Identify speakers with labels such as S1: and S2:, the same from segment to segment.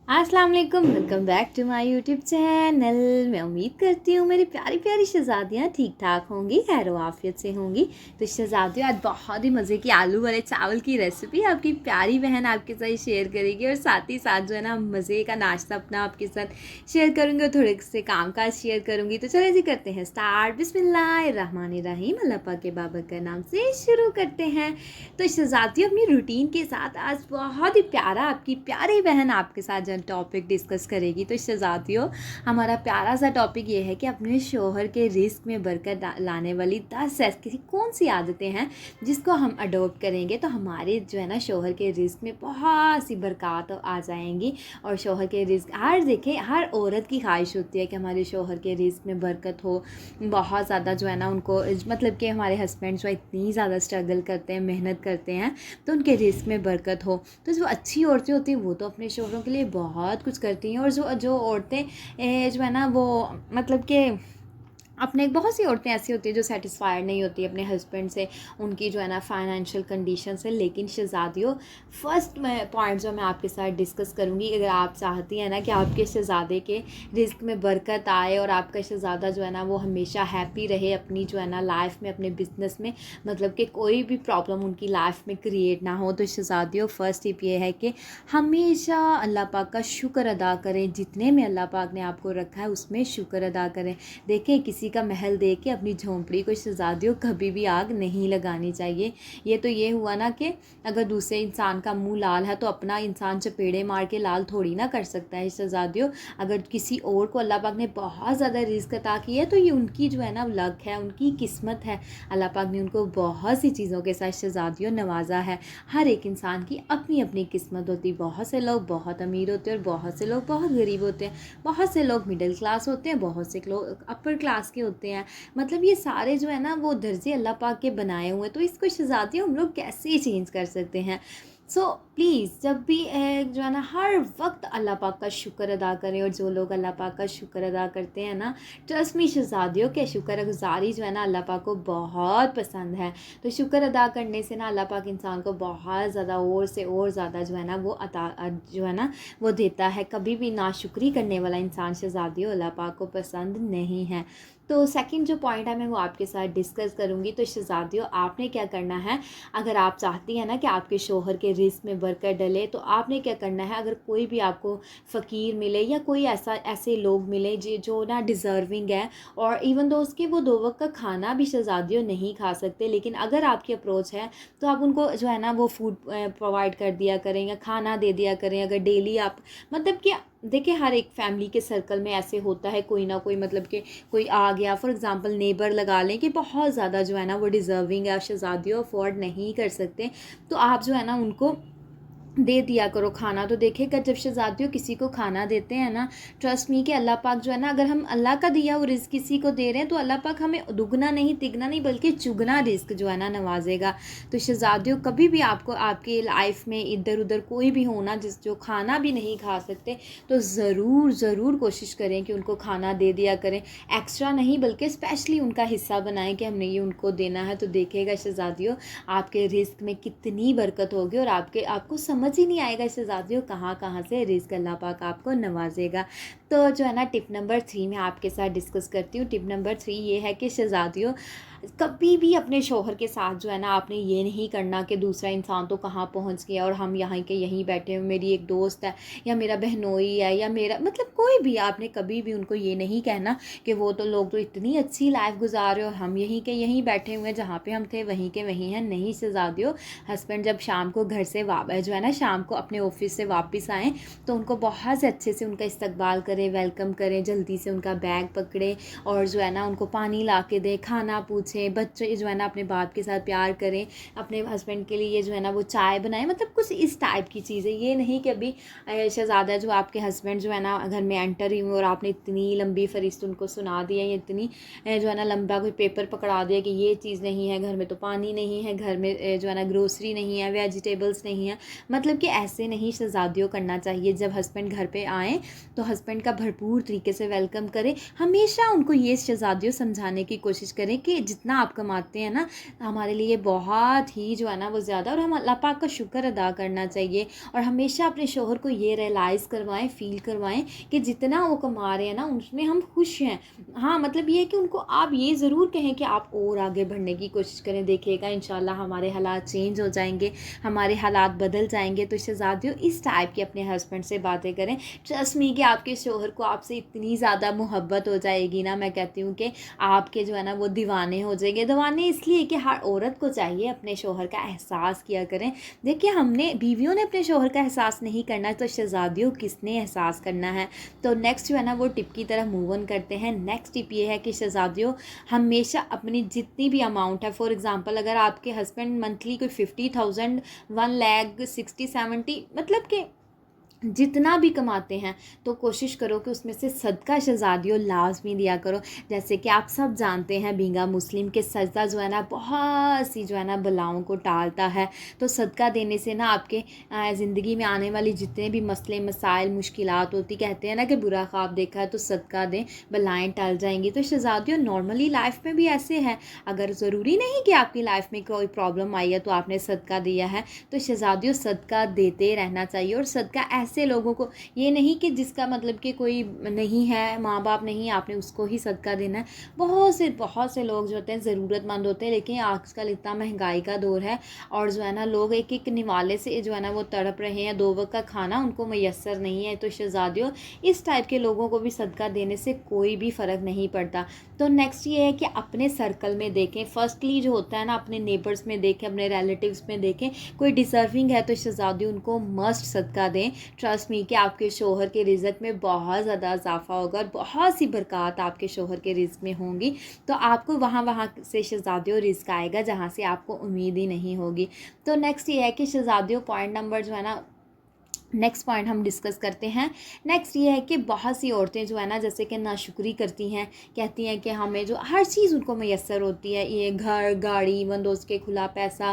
S1: अस्सलाम वालेकुम, welcome back to my YouTube channel. मैं उम्मीद करती हूँ मेरी प्यारी प्यारी शहज़ादियाँ ठीक ठाक होंगी, खैर आफियत से होंगी। तो शहज़ादियों, आज बहुत ही मज़े की आलू वाले चावल की रेसिपी आपकी प्यारी बहन आपके साथ शेयर करेगी और साथ ही साथ जो है ना मज़े का नाश्ता अपना आपके साथ शेयर करूँगी और थोड़े से काम काज शेयर करूँगी। तो चलिए जी करते हैं स्टार्ट। बिस्मिल्लाहिर्रहमानिर्रहीम, अल्लाह पाक के बाबर का नाम से शुरू करते हैं। तो शहज़ादियों, अपनी रूटीन के साथ आज बहुत ही प्यारा आपकी प्यारी बहन आपके साथ टॉपिक डिस्कस करेगी। तो शहज़ादियों, हमारा प्यारा सा टॉपिक ये है कि अपने शोहर के रिस्क में बरकत लाने वाली 10 ऐसी कौन सी आदतें हैं जिसको हम अडोप्ट करेंगे तो हमारे जो है ना शोहर के रिस्क में बहुत सी बरकत आ जाएंगी। और शोहर के रिस्क देखें, हर औरत की ख्वाहिश होती है कि हमारे शोहर के रिस्क में बरकत हो, बहुत ज़्यादा जो है ना उनको मतलब कि हमारे हस्बैंड जो इतनी ज़्यादा स्ट्रगल करते हैं, मेहनत करते हैं, तो उनके रिस्क में बरकत हो। तो जो अच्छी औरतें होती हैं वो तो अपने शोहरों के लिए बहुत कुछ करती हैं। और जो जो औरतें जो है ना वो मतलब कि अपने बहुत सी औरतें ऐसी होती हैं जो सेटिस्फाइड नहीं होती अपने हस्बैंड से, उनकी जो है ना फाइनेंशियल कंडीशन से। लेकिन शहज़ादियों, फर्स्ट पॉइंट जो मैं आपके साथ डिस्कस करूँगी, अगर आप चाहती हैं ना कि आपके शहज़ादे के रिस्क में बरकत आए और आपका शहज़ादा जो है ना वो हमेशा हैप्पी रहे अपनी जो है ना लाइफ में, अपने बिजनेस में, मतलब कि कोई भी प्रॉब्लम उनकी लाइफ में क्रिएट ना हो, तो शहज़ादियों फर्स्ट टिप ये है कि हमेशा अल्लाह पाक का शुक्र अदा करें। जितने में अल्लाह पाक ने आपको रखा है उसमें शुक्र अदा करें। देखें, किसी का महल देख के अपनी झोंपड़ी को शहज़ादियों कभी भी आग नहीं लगानी चाहिए। ये हुआ ना कि अगर दूसरे इंसान का मुंह लाल है तो अपना इंसान चपेड़े मार के लाल थोड़ी ना कर सकता है। शहज़ादियों, अगर किसी और को अल्लाह पाक ने बहुत ज़्यादा रिज़्क अता की है तो ये उनकी जो है ना लक है, उनकी किस्मत है। अल्लाह पाक ने उनको बहुत सी चीज़ों के साथ शहज़ादियों नवाजा है। हर एक इंसान की अपनी अपनी किस्मत होती है। बहुत से लोग बहुत अमीर होते हैं और बहुत से लोग बहुत गरीब होते हैं। बहुत से लोग मिडिल क्लास होते हैं, बहुत से लोग अपर क्लास के होते हैं। मतलब ये सारे जो है ना वो दर्जे अल्लाह पाक के बनाए हुए हैं। तो इसको शहज़ादियों हम लोग कैसे चेंज कर सकते हैं? सो प्लीज़, जब भी जो है ना हर वक्त अल्लाह पाक का शुक्र अदा करें। और जो लोग अल्लाह पाक का शुक्र अदा करते हैं ना, ट्रस्ट मी शहज़ादियों, के शुक्र गुज़ारी जो है ना अल्लाह पाक को बहुत पसंद है। तो शुक्र अदा करने से ना अल्लाह पाक इंसान को बहुत ज़्यादा और से और ज़्यादा जो है ना वो जो है ना वो देता है। कभी भी नाशुक्री करने वाला इंसान शहज़ादियों अल्लाह पाक को पसंद नहीं है। तो सेकंड जो पॉइंट है मैं वो आपके साथ डिस्कस करूँगी। तो शहज़ादियों, आपने क्या करना है, अगर आप चाहती हैं ना कि आपके शोहर के रिस्क में बरकत डले, तो आपने क्या करना है, अगर कोई भी आपको फ़कीर मिले या कोई ऐसे लोग मिले जो ना डिज़र्विंग है, और इवन दो उसके वो 2 वक्त का खाना भी शहज़ादियों नहीं खा सकते, लेकिन अगर आपकी अप्रोच है तो आप उनको जो है ना वो फूड प्रोवाइड कर दिया करें या खाना दे दिया करें। अगर डेली आप मतलब कि देखिए, हर एक फैमिली के सर्कल में ऐसे होता है कोई ना कोई, मतलब कि कोई आ गया, फॉर एग्जांपल नेबर लगा लें कि बहुत ज़्यादा जो है ना वो डिज़र्विंग है, आप शहज़ादियों अफोर्ड नहीं कर सकते, तो आप जो है ना उनको दे दिया करो खाना। तो देखिएगा, जब शहज़ादियों किसी को खाना देते हैं ना, ट्रस्ट मी कि अल्लाह पाक जो है ना, अगर हम अल्लाह का दिया हुआ रिज़्क किसी को दे रहे हैं तो अल्लाह पाक हमें दुगना नहीं, तिगना नहीं, बल्कि चुगना रिज़्क जो है ना नवाजेगा। तो शहज़ादियों, कभी भी आपको आपकी लाइफ में इधर उधर कोई भी हो ना जो खाना भी नहीं खा सकते, तो ज़रूर ज़रूर कोशिश करें कि उनको खाना दे दिया करें। एक्स्ट्रा नहीं बल्कि स्पेशली उनका हिस्सा बनाएं कि हमने ये उनको देना है। तो देखिएगा शहज़ादियों, आपके रिज़्क में कितनी बरकत होगी और आपको समझ ही नहीं आएगा शहज़ादियों कहाँ कहाँ से रिज़्क अल्लाह पाक आपको नवाजेगा। तो जो है ना टिप नंबर 3 मैं आपके साथ डिस्कस करती हूँ। टिप नंबर 3 ये है कि शहज़ादियों, कभी भी अपने शोहर के साथ जो है ना आपने ये नहीं करना कि दूसरा इंसान तो कहाँ पहुँच गया और हम यहाँ के यहीं बैठे हैं, मेरी एक दोस्त है या मेरा बहनोई है या मेरा मतलब कोई भी, आपने कभी भी उनको ये नहीं कहना कि वो तो लोग तो इतनी अच्छी लाइफ गुजार रहे और हम यहीं के यहीं बैठे हुए हैं, जहाँ पे हम थे वहीं के वहीं हैं। नहीं शहज़ादियों, हस्बैंड जब शाम को घर से जो है ना शाम को अपने ऑफिस से वापस आएँ तो उनको बहुत से अच्छे से उनका इस्तकबाल करें, वेलकम करें, जल्दी से उनका बैग पकड़े और जो है ना उनको पानी ला के दें, खाना पूछें। बच्चे जो है ना अपने बाप के साथ प्यार करें, अपने हस्बैंड के लिए जो है ना वो चाय बनाएं, मतलब कुछ इस टाइप की चीज़ें। ये नहीं कि अभी शहज़ादा जो आपके हस्बैंड जो है ना घर में एंटर ही हुए और आपने इतनी लंबी फरिस्त उनको सुना दी है, इतनी जो है ना लंबा कोई पेपर पकड़ा दिया कि ये चीज़ नहीं है घर में, तो पानी नहीं है घर में, जो है ना ग्रोसरी नहीं है, वेजिटेबल्स नहीं है। मतलब कि ऐसे नहीं शहज़ादियों करना चाहिए। जब हस्बैंड घर पे आएँ तो हस्बैंड का भरपूर तरीके से वेलकम करें। हमेशा उनको ये शहज़ादियों समझाने की कोशिश करें कि जितना आप कमाते हैं ना, हमारे लिए बहुत ही जो है ना वो ज़्यादा, और हम अल्लाह पाक का शुक्र अदा करना चाहिए। और हमेशा अपने शौहर को ये रियलाइज़ करवाएं, फ़ील करवाएं कि जितना वो कमा रहे हैं ना उसमें हम खुश हैं। हाँ, मतलब ये है कि उनको आप ये ज़रूर कहें कि आप और आगे बढ़ने की कोशिश करें, देखिएगा इंशाल्लाह हमारे हालात चेंज हो जाएंगे, हमारे हालात बदल जाएंगे। तो शहज़ादियों इस टाइप के अपने हस्बैंड से बातें करें। ट्रस्ट मी कि आपके शौहर को आपसे इतनी ज़्यादा मोहब्बत हो जाएगी ना, मैं कहती हूँ कि आपके जो है ना वो दीवाने हो जाएंगे। दीवाने इसलिए कि हर औरत को चाहिए अपने शौहर का एहसास किया करें। देखिए, हमने बीवियों ने अपने शौहर का एहसास नहीं करना, तो शहज़ादियों किसने एहसास करना है। तो नेक्स्ट जो है ना वो टिप की तरफ मूव ऑन करते हैं। नेक्स्ट टिप ये है कि शहज़ादियों हमेशा अपनी जितनी भी अमाउंट है, फॉर एग्ज़ाम्पल अगर आपके हस्बैंड मंथली कोई 50,000, 1 लाख 60-70, मतलब कि जितना भी कमाते हैं, तो कोशिश करो कि उसमें से सदका शहज़ादियों लाजमी दिया करो। जैसे कि आप सब जानते हैं, बींगा मुस्लिम के सजदा जो है ना बहुत सी जो है ना बलाओं को टालता है। तो सदका देने से ना आपके ज़िंदगी में आने वाली जितने भी मसले मसाइल मुश्किलात होती, कहते हैं ना कि बुरा ख्वाब देखा है तो सदका दें, बलाएँ टल जाएंगी। तो शहज़ादियों नॉर्मली लाइफ में भी ऐसे है, अगर ज़रूरी नहीं कि आपकी लाइफ में कोई प्रॉब्लम आई है तो आपने सदका दिया है। तो शहज़ादियों सदका देते रहना चाहिए। और सदका ऐसे लोगों को, ये नहीं कि जिसका मतलब कि कोई नहीं है, माँ बाप नहीं, आपने उसको ही सदका देना है। बहुत से लोग जो होते हैं ज़रूरतमंद होते हैं, लेकिन आजकल इतना महंगाई का दौर है और जो है ना लोग एक एक निवाले से जो है ना वो तड़प रहे हैं, 2 वक्त का खाना उनको मैसर नहीं है। तो शहज़ादियों इस टाइप के लोगों को भी सदका देने से कोई भी फ़र्क नहीं पड़ता। तो नेक्स्ट ये है कि अपने सर्कल में देखें, फर्स्टली जो होता है ना अपने नेबर्स में देखें, अपने रिलेटिव्स में देखें, कोई डिज़र्विंग है तो शहज़ादियों उनको मस्ट सदका दें। ट्रस्ट मी कि आपके शौहर के रिज़्क में बहुत ज़्यादा इजाफा होगा और बहुत सी बरक़ात आपके शौहर के रिज़्क में होंगी। तो आपको वहाँ से शहज़ादियों रिज़्क आएगा जहाँ से आपको उम्मीद ही नहीं होगी। तो नेक्स्ट ये है कि शहज़ादियों पॉइंट नंबर जो है ना, नेक्स्ट पॉइंट हम डिस्कस करते हैं। नेक्स्ट ये है कि बहुत सी औरतें जो है ना जैसे कि नाशुक्री करती हैं, कहती हैं कि हमें जो हर चीज़ उनको मैसर होती है, ये घर गाड़ी बंदोबस्त के खुला पैसा,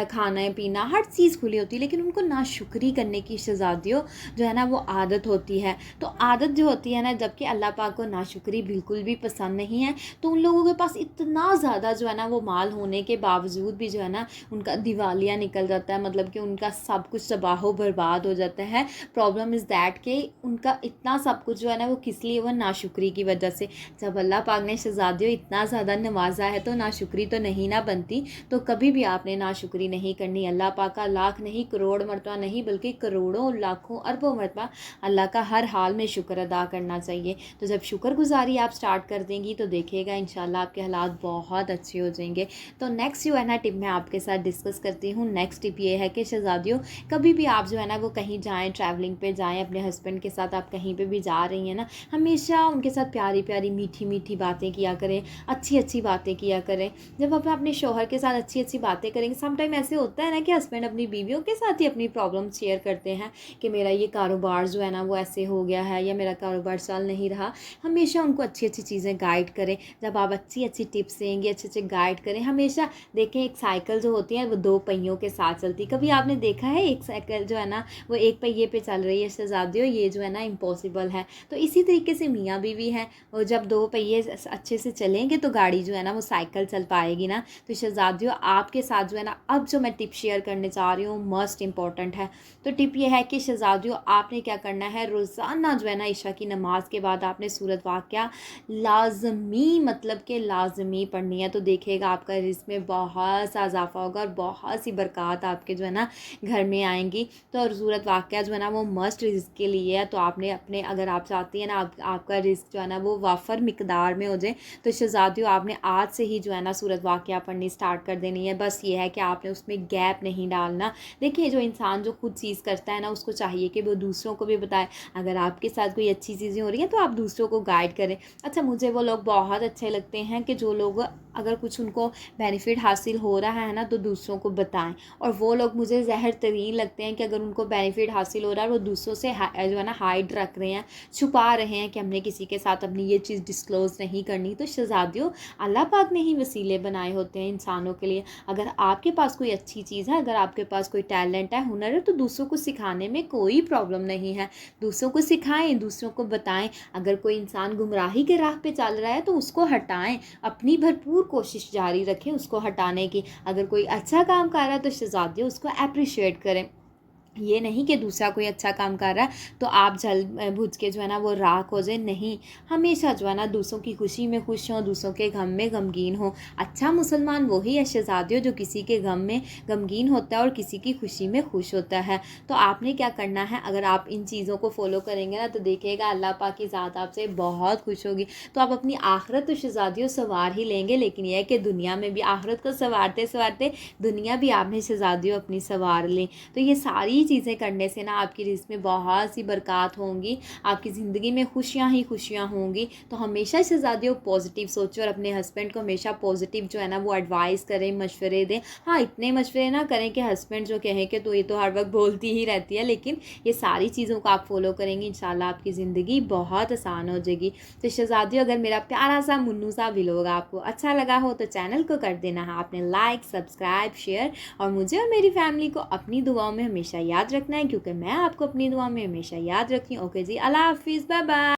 S1: खाना पीना हर चीज़ खुली होती है, लेकिन उनको नाशुक्री करने की शहज़ादियों जो है ना वो आदत होती है। तो आदत जो होती है ना, जबकि अल्लाह पाक को नाशुक्री बिल्कुल भी पसंद नहीं है, तो उन लोगों के पास इतना ज़्यादा जो है ना वो माल होने के बावजूद भी जो है ना उनका दिवालिया निकल जाता है, मतलब कि उनका सब कुछ तबाह बर्बाद हो जाता है। प्रॉब्लम इज़ दैट कि उनका इतना सब कुछ जो है ना वो किस लिए, वो नाशुक्री की वजह से। जब अल्लाह पाक ने शहज़ादियों इतना ज़्यादा नवाजा है तो नाशुक्री तो नहीं ना बनती। तो कभी भी आपने नाशुक्री नहीं करनी। अल्लाह पाक का लाख नहीं करोड़ मरतबा नहीं, बल्कि करोड़ों लाखों अरबों मरतबा अल्लाह का हर हाल में शुक्र अदा करना चाहिए। तो जब शुक्रगुजारी आप स्टार्ट कर देंगी तो देखिएगा इंशाल्लाह आपके हालात बहुत अच्छे हो जाएंगे। तो नेक्स्ट जो है ना टिप मैं आपके साथ डिस्कस करती हूँ। नेक्स्ट टिप ये है कि शहज़ादियों कभी भी आप जो है ना वो कहीं जाएँ, ट्रैवलिंग पे जाएँ, अपने हस्बैंड के साथ आप कहीं पे भी जा रही हैं ना, हमेशा उनके साथ प्यारी प्यारी मीठी मीठी बातें किया करें, अच्छी अच्छी बातें किया करें। जब आप अपने शौहर के साथ अच्छी अच्छी बातें करेंगे, समटाइम ऐसे होता है ना कि हस्बैंड अपनी बीवियों के साथ ही अपनी प्रॉब्लम शेयर करते हैं कि मेरा ये कारोबार जो है ना वो ऐसे हो गया है, या मेरा कारोबार चल नहीं रहा। हमेशा उनको अच्छी अच्छी चीज़ें गाइड करें। जब आप अच्छी अच्छी टिप्स देंगे, अच्छे अच्छे गाइड करें, हमेशा देखें एक साइकिल जो होती है वो 2 पहियों के साथ चलती। कभी आपने देखा है एक साइकिल जो है ना वो एक पहिए पे चल रही है? शहज़ादियों ये जो है ना इम्पॉसिबल है। तो इसी तरीके से मियाँ बीवी हैं, और जब 2 पहिए अच्छे से चलेंगे तो गाड़ी जो है ना वो साइकिल चल पाएगी ना। तो शहज़ादियों आपके साथ जो है ना अब जो मैं टिप शेयर करने जा रही हूँ मस्ट इम्पॉर्टेंट है। तो टिप ये है कि शहज़ादियों आपने क्या करना है, रोज़ाना जो है ना इशा की नमाज के बाद आपने सूरत वाक़या लाज़मी, मतलब कि लाज़मी पढ़नी है। तो देखिएगा आपका रिज़्क में बहुत सा इजाफा होगा और बहुत सी बरक़ात आपके जो है ना घर में आएंगी। तो और सूरत वाक़या जो है ना वो मस्ट रिज़्क के लिए है। तो आपने अपने, अगर आप चाहती हैं ना आपका रिज़्क जो है ना वो वाफर मिकदार में हो जाए, तो शहज़ादियों आपने आज से ही जो है ना सूरत वाक़या पढ़नी स्टार्ट कर देनी है। बस ये है कि आपने उसमें गैप नहीं डालना। देखिए, जो इंसान जो खुद चीज़ करता है ना उसको चाहिए कि वो दूसरों को भी बताए। अगर आपके साथ कोई अच्छी चीज़ें हो रही हैं तो आप दूसरों को गाइड करें। अच्छा, मुझे वो लोग बहुत अच्छे लगते हैं कि जो लोग अगर कुछ उनको बेनिफिट हासिल हो रहा है ना तो दूसरों को बताएं। और वो लोग मुझे ज़हर तरीन लगते हैं कि अगर उनको बेनिफिट हासिल हो रहा है वो दूसरों से जो है ना हाइड रख रहे हैं, छुपा रहे हैं कि हमने किसी के साथ अपनी ये चीज़ डिस्क्लोज़ नहीं करनी। तो शहज़ादियों अल्लाह पाक ने ही वसीले बनाए होते हैं इंसानों के लिए। अगर आपके पास कोई अच्छी चीज़ है, अगर आपके पास कोई टैलेंट है, हुनर है, तो दूसरों को सिखाने में कोई प्रॉब्लम नहीं है। दूसरों को सिखाएं, दूसरों को बताएं। अगर कोई इंसान गुमराही के राह पे चल रहा है तो उसको हटाएं, अपनी भरपूर कोशिश जारी रखें उसको हटाने की। अगर कोई अच्छा काम कर रहा है तो शहज़ादियों उसको अप्रिशिएट करें। ये नहीं कि दूसरा कोई अच्छा काम कर रहा है तो आप जल बुझ के जो है ना वो राख हो जाए, नहीं, हमेशा जो है ना दूसरों की खुशी में खुश हों, दूसरों के गम में गमगीन हो। अच्छा मुसलमान वही है शहज़ादियों जो किसी के गम में गमगीन होता है और किसी की खुशी में खुश होता है। तो आपने क्या करना है, अगर आप इन चीज़ों को फॉलो करेंगे ना तो देखिएगा अल्लाह पाक की ज़ात आपसे बहुत खुश होगी। तो आप अपनी आखिरत तो शहज़ादियों संवार ही लेंगे, लेकिन यह है कि दुनिया में भी आखिरत को संवारते संवारते दुनिया भी आपने शहज़ादियों अपनी संवार ली। तो ये सारी चीज़ें करने से ना आपकी रिज़्क़ में बहुत सी बरक़ात होंगी, आपकी ज़िंदगी में खुशियाँ ही खुशियाँ होंगी। तो हमेशा शहज़ादियों पॉजिटिव सोचें और अपने हस्बैंड को हमेशा पॉजिटिव जो है ना वो एडवाइस करें, मशवरे दें। हाँ, इतने मशवरे ना करें कि हस्बैंड जो कहें कि तो ये तो हर वक्त बोलती ही रहती है, लेकिन ये सारी चीज़ों को आप फॉलो करेंगे इंशाल्लाह आपकी ज़िंदगी बहुत आसान हो जाएगी। तो शहज़ादियों अगर मेरा प्यारा सा मुन्नू सा व्लॉग आपको अच्छा लगा हो तो चैनल को कर देना है आपने लाइक, सब्सक्राइब, शेयर, और मुझे और मेरी फैमिली को अपनी दुआओं में हमेशा याद रखना है, क्योंकि मैं आपको अपनी दुआ में हमेशा याद रखती हूँ। ओके जी, अल्लाह हाफिज़, बाय बाय।